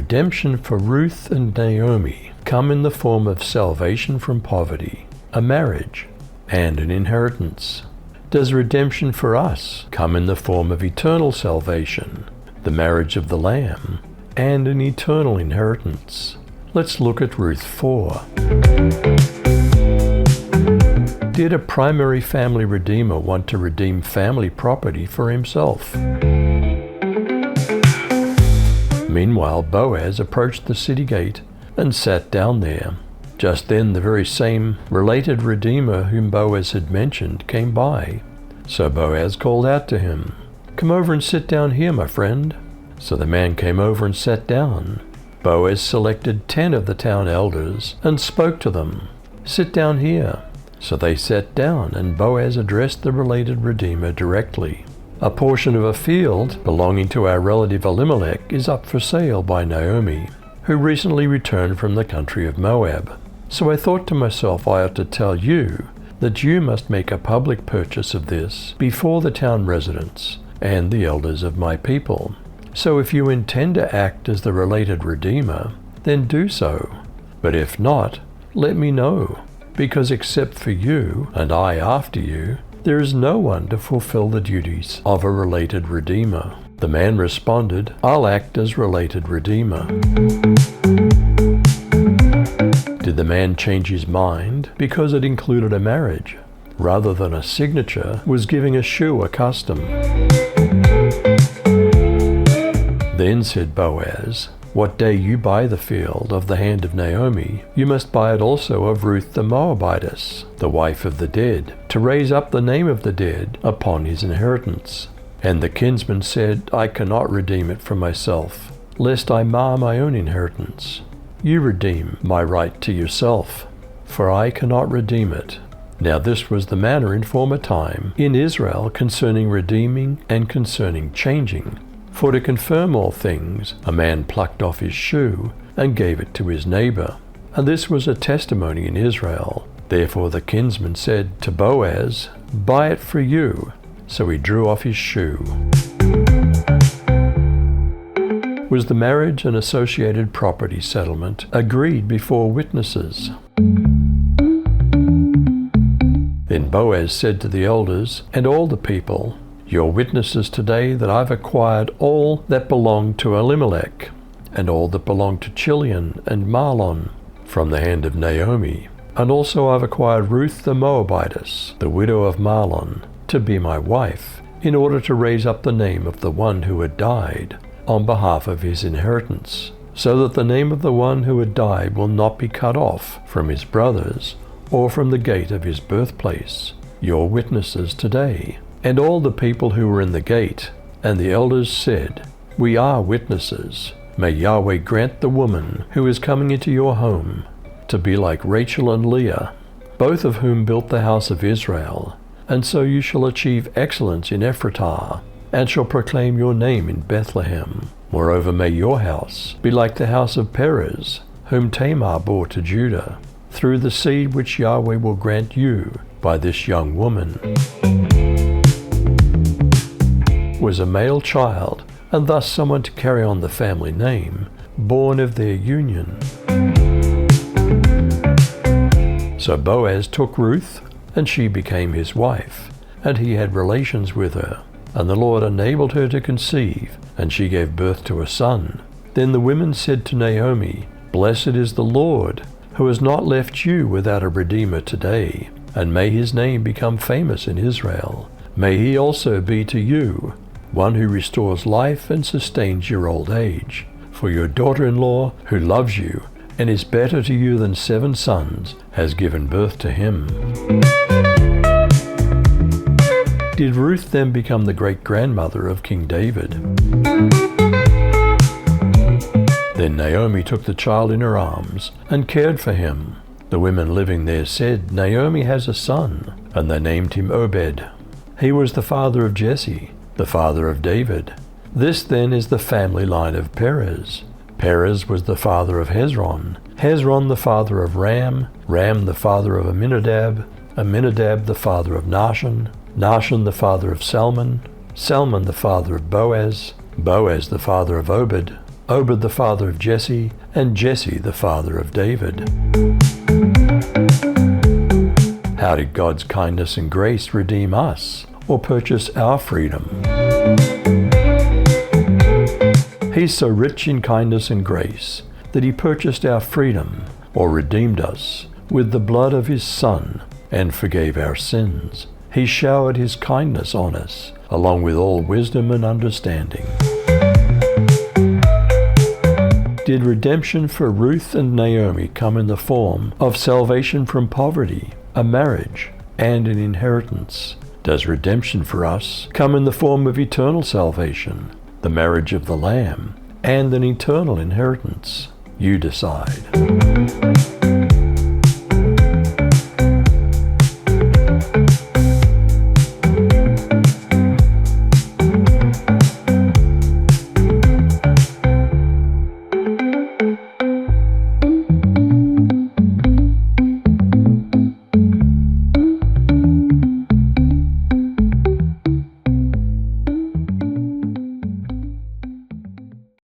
redemption for Ruth and Naomi come in the form of salvation from poverty, a marriage, and an inheritance? Does redemption for us come in the form of eternal salvation, the marriage of the Lamb, and an eternal inheritance? Let's look at Ruth 4. Did a primary family redeemer want to redeem family property for himself? Meanwhile, Boaz approached the city gate and sat down there. Just then the very same related redeemer whom Boaz had mentioned came by. So Boaz called out to him, "Come over and sit down here, my friend." So the man came over and sat down. Boaz selected 10 of the town elders and spoke to them. "Sit down here." So they sat down, and Boaz addressed the related redeemer directly. "A portion of a field belonging to our relative Elimelech is up for sale by Naomi, who recently returned from the country of Moab. So I thought to myself I ought to tell you that you must make a public purchase of this before the town residents and the elders of my people. So if you intend to act as the related redeemer, then do so. But if not, let me know, because except for you, and I after you, there is no one to fulfill the duties of a related redeemer." The man responded, "I'll act as related redeemer." Did the man change his mind because it included a marriage? Rather than a signature, was giving a shoe a custom. Then said Boaz, "What day you buy the field of the hand of Naomi, you must buy it also of Ruth the Moabitess, the wife of the dead, to raise up the name of the dead upon his inheritance." And the kinsman said, "I cannot redeem it for myself, lest I mar my own inheritance. You redeem my right to yourself, for I cannot redeem it." Now this was the manner in former time in Israel concerning redeeming and concerning changing. For to confirm all things, a man plucked off his shoe and gave it to his neighbor. And this was a testimony in Israel. Therefore the kinsman said to Boaz, "Buy it for you." So he drew off his shoe. Was the marriage and associated property settlement agreed before witnesses? Then Boaz said to the elders and all the people, "You're witnesses today that I've acquired all that belonged to Elimelech, and all that belonged to Chilion and Mahlon, from the hand of Naomi. And also I've acquired Ruth the Moabitess, the widow of Mahlon, to be my wife, in order to raise up the name of the one who had died, on behalf of his inheritance, so that the name of the one who had died will not be cut off from his brothers, or from the gate of his birthplace. You're witnesses today." And all the people who were in the gate and the elders said, "We are witnesses. May Yahweh grant the woman who is coming into your home to be like Rachel and Leah, both of whom built the house of Israel, and so you shall achieve excellence in Ephratah, and shall proclaim your name in Bethlehem. Moreover, may your house be like the house of Perez, whom Tamar bore to Judah, through the seed which Yahweh will grant you by this young woman." Was a male child, and thus someone to carry on the family name, born of their union. So Boaz took Ruth, and she became his wife, and he had relations with her. And the Lord enabled her to conceive, and she gave birth to a son. Then the women said to Naomi, "Blessed is the Lord, who has not left you without a redeemer today, and may his name become famous in Israel. May he also be to you one who restores life and sustains your old age. For your daughter-in-law, who loves you and is better to you than 7 sons, has given birth to him." Did Ruth then become the great-grandmother of King David? Then Naomi took the child in her arms and cared for him. The women living there said, "Naomi has a son," and they named him Obed. He was the father of Jesse, the father of David. This then is the family line of Perez. Perez was the father of Hezron, Hezron the father of Ram, Ram the father of Amminadab, Amminadab the father of Nahshon, Nahshon the father of Salmon, Salmon the father of Boaz, Boaz the father of Obed, Obed the father of Jesse, and Jesse the father of David. How did God's kindness and grace redeem us, or purchase our freedom? He's so rich in kindness and grace that he purchased our freedom, or redeemed us, with the blood of his Son, and forgave our sins. He showered his kindness on us, along with all wisdom and understanding. Did redemption for Ruth and Naomi come in the form of salvation from poverty, a marriage, and an inheritance? Does redemption for us come in the form of eternal salvation, the marriage of the Lamb, and an eternal inheritance? You decide.